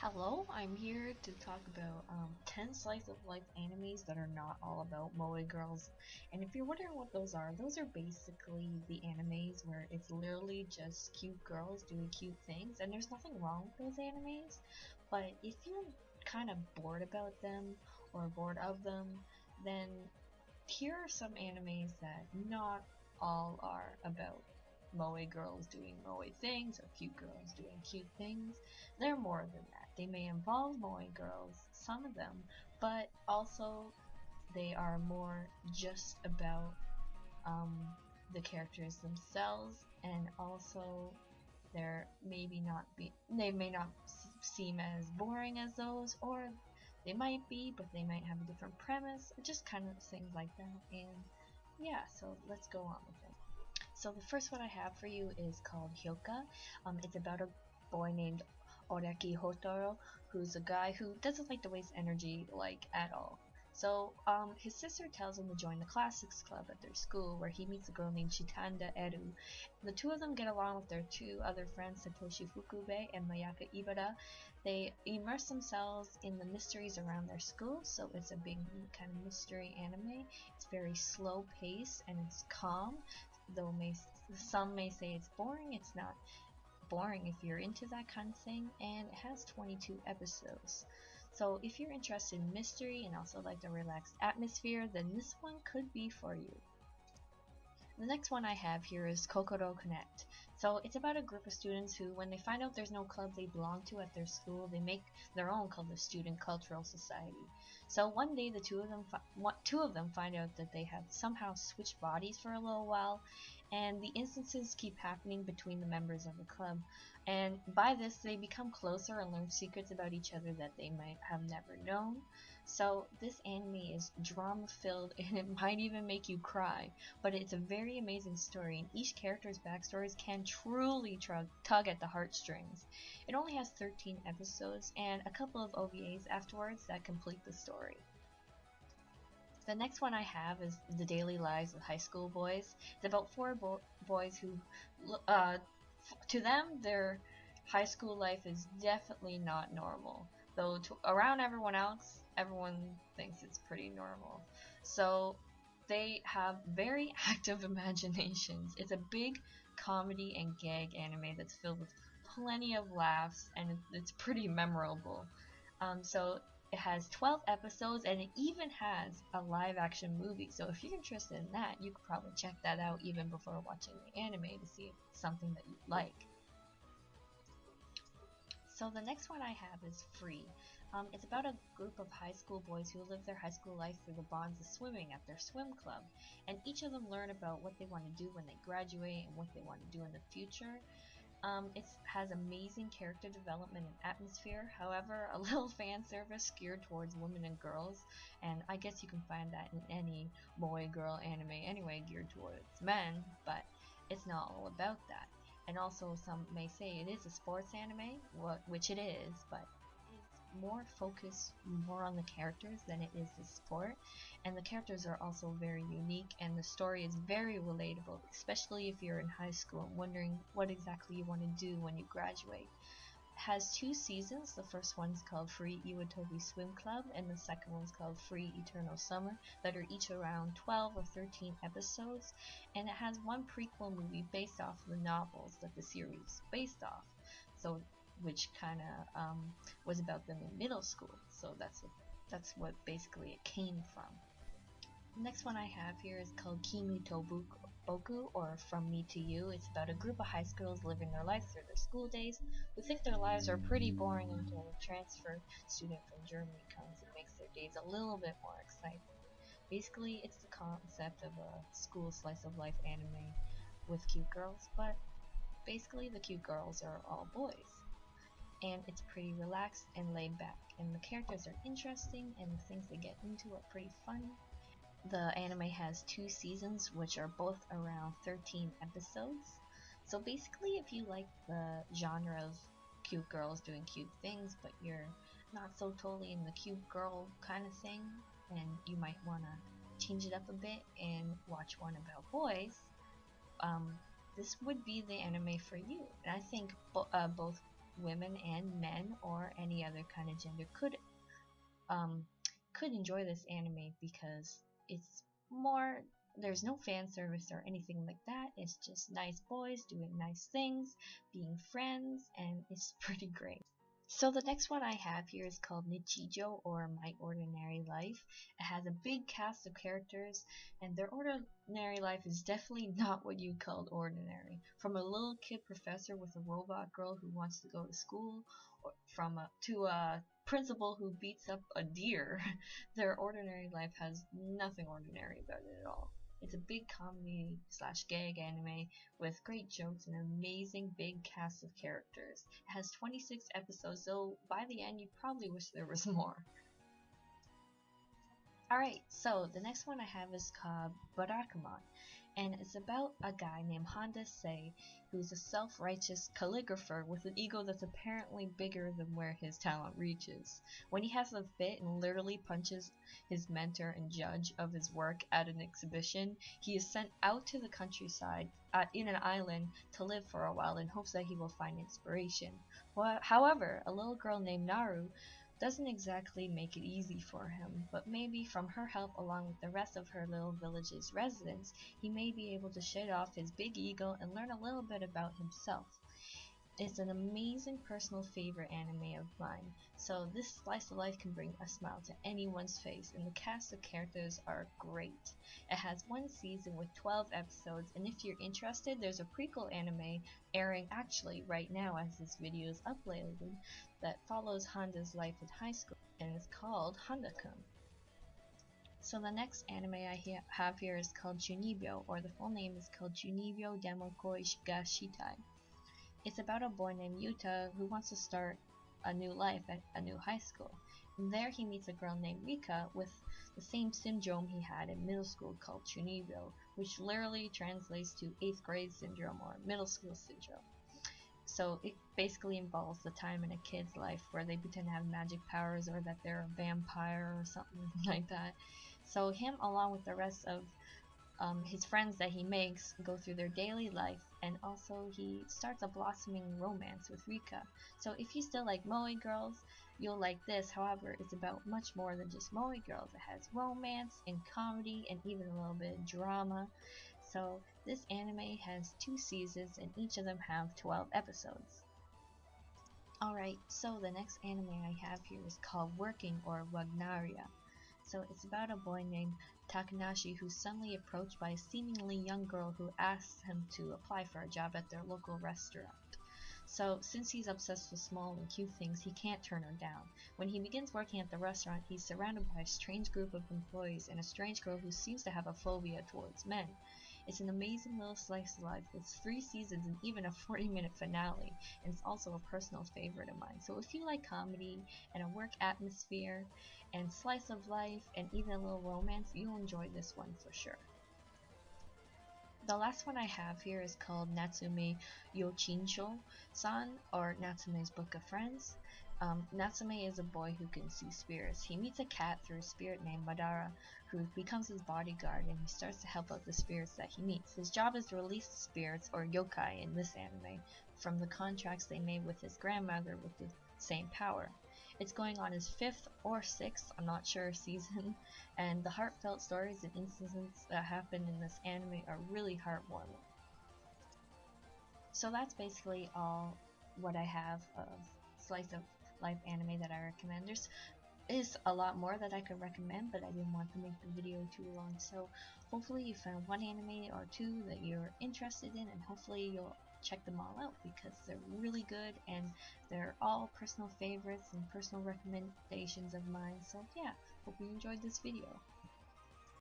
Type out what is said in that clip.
Hello, I'm here to talk about 10 slice of life animes that are not all about moe girls. And if you're wondering what those are basically the animes where it's literally just cute girls doing cute things, and there's nothing wrong with those animes. But if you're kind of bored about them or bored of them, then here are some animes that not all are about moe girls doing moe things or cute girls doing cute things. They're more than that. They may involve moe girls, some of them, but also they are more just about um, the characters themselves, and also they may not seem as boring as those, or they might be, but they might have a different premise, just kind of things like that. And yeah, so let's go on with it. So the first one I have for you is called Hyouka. It's about a boy named Oreki Hotaro, who's a guy who doesn't like to waste energy like at all. So his sister tells him to join the classics club at their school, where he meets a girl named Shitanda Eru. The two of them get along with their two other friends, Satoshi Fukube and Mayaka Ibara. They immerse themselves in the mysteries around their school, so it's a big kind of mystery anime. It's very slow paced and it's calm, though some may say it's boring. It's not boring if you're into that kind of thing, and it has 22 episodes. So if you're interested in mystery and also like the relaxed atmosphere, then this one could be for you. The next one I have here is Kokoro Connect. So it's about a group of students who, when they find out there's no club they belong to at their school, they make their own called the Student Cultural Society. So one day the two of them find out that they have somehow switched bodies for a little while, and the instances keep happening between the members of the club. And by this, they become closer and learn secrets about each other that they might have never known. So this anime is drama filled and it might even make you cry, but it's a very amazing story, and each character's backstories can truly tug at the heartstrings. It only has 13 episodes and a couple of OVAs afterwards that complete the story. The next one I have is The Daily Lives of High School Boys. It's about four boys who, to them, their high school life is definitely not normal. Though around everyone else, everyone thinks it's pretty normal. So they have very active imaginations. It's a big comedy and gag anime that's filled with plenty of laughs, and it's pretty memorable. So it has 12 episodes, and it even has a live action movie. So if you're interested in that, you could probably check that out even before watching the anime to see if it's something that you like. So the next one I have is Free. It's about a group of high school boys who live their high school life through the bonds of swimming at their swim club, and each of them learn about what they want to do when they graduate and what they want to do in the future. It has amazing character development and atmosphere, however, a little fan service geared towards women and girls, and I guess you can find that in any boy girl anime anyway geared towards men, but it's not all about that. And also, some may say it is a sports anime, which it is, but it's more focused more on the characters than it is the sport. And the characters are also very unique, and the story is very relatable, especially if you're in high school and wondering what exactly you want to do when you graduate. It has two seasons. The first one's called Free Iwatobi Swim Club, and the second one's called Free Eternal Summer, that are each around 12 or 13 episodes. And it has one prequel movie based off the novels that the series is based off, so which kind of was about them in middle school. So that's what basically it came from. The next one I have here is called Kimi To Boku, or From Me to You. It's about a group of high schools living their lives through their school days who think their lives are pretty boring until a transfer student from Germany comes and makes their days a little bit more exciting. Basically, it's the concept of a school slice of life anime with cute girls, but basically the cute girls are all boys. And it's pretty relaxed and laid back, and the characters are interesting, and the things they get into are pretty funny. The anime has two seasons, which are both around 13 episodes. So basically, if you like the genre of cute girls doing cute things, but you're not so totally in the cute girl kind of thing, and you might want to change it up a bit and watch one about boys, this would be the anime for you. And I think both women and men or any other kind of gender could enjoy this anime because it's more, there's no fan service or anything like that. It's just nice boys doing nice things, being friends, and it's pretty great. So the next one I have here is called Nichijou, or My Ordinary Life. It has a big cast of characters, and their ordinary life is definitely not what you called ordinary. From a little kid professor with a robot girl who wants to go to school, or to a principal who beats up a deer, their ordinary life has nothing ordinary about it at all. It's a big comedy slash gag anime with great jokes and an amazing big cast of characters. It has 26 episodes, though by the end you probably wish there was more. Alright, so the next one I have is called Barakamon, and it's about a guy named Honda Sei who's a self-righteous calligrapher with an ego that's apparently bigger than where his talent reaches. When he has a fit and literally punches his mentor and judge of his work at an exhibition, he is sent out to the countryside in an island to live for a while in hopes that he will find inspiration. However, a little girl named Naru doesn't exactly make it easy for him, but maybe from her help along with the rest of her little village's residents, he may be able to shed off his big ego and learn a little bit about himself. It's an amazing personal favorite anime of mine, so this slice of life can bring a smile to anyone's face, and the cast of characters are great. It has one season with 12 episodes, and if you're interested, there's a prequel anime airing actually right now as this video is uploaded that follows Honda's life in high school, and is called Honda-kun. So the next anime I have here is called Chuunibyou, or the full name is called Chuunibyou Demo Koi ga Shitai. It's about a boy named Yuta who wants to start a new life at a new high school. And there he meets a girl named Rika with the same syndrome he had in middle school called Chuunibyou, which literally translates to 8th grade syndrome or middle school syndrome. So it basically involves the time in a kid's life where they pretend to have magic powers or that they're a vampire or something like that. So him, along with the rest of his friends that he makes, go through their daily life, and also he starts a blossoming romance with Rika. So if you still like moe girls, you'll like this. However, it's about much more than just moe girls. It has romance and comedy and even a little bit of drama. So this anime has 2 seasons and each of them have 12 episodes. Alright, so the next anime I have here is called Working, or Wagnaria. So it's about a boy named Takanashi who's suddenly approached by a seemingly young girl who asks him to apply for a job at their local restaurant. So since he's obsessed with small and cute things, he can't turn her down. When he begins working at the restaurant, he's surrounded by a strange group of employees and a strange girl who seems to have a phobia towards men. It's an amazing little slice of life with 3 seasons and even a 40-minute finale, and it's also a personal favorite of mine. So if you like comedy and a work atmosphere and slice of life and even a little romance, you'll enjoy this one for sure. The last one I have here is called Natsume Yuujichinchou San, or Natsume's Book of Friends. Natsume is a boy who can see spirits. He meets a cat through a spirit named Madara, who becomes his bodyguard, and he starts to help out the spirits that he meets. His job is to release the spirits, or yokai in this anime, from the contracts they made with his grandmother with the same power. It's going on his 5th or 6th, I'm not sure, season, and the heartfelt stories and incidents that happen in this anime are really heartwarming. So that's basically all what I have of slice of life anime that I recommend. There's is a lot more that I could recommend, but I didn't want to make the video too long, so hopefully you found one anime or 2 that you're interested in, and hopefully you'll check them all out because they're really good and they're all personal favorites and personal recommendations of mine. So yeah, hope you enjoyed this video.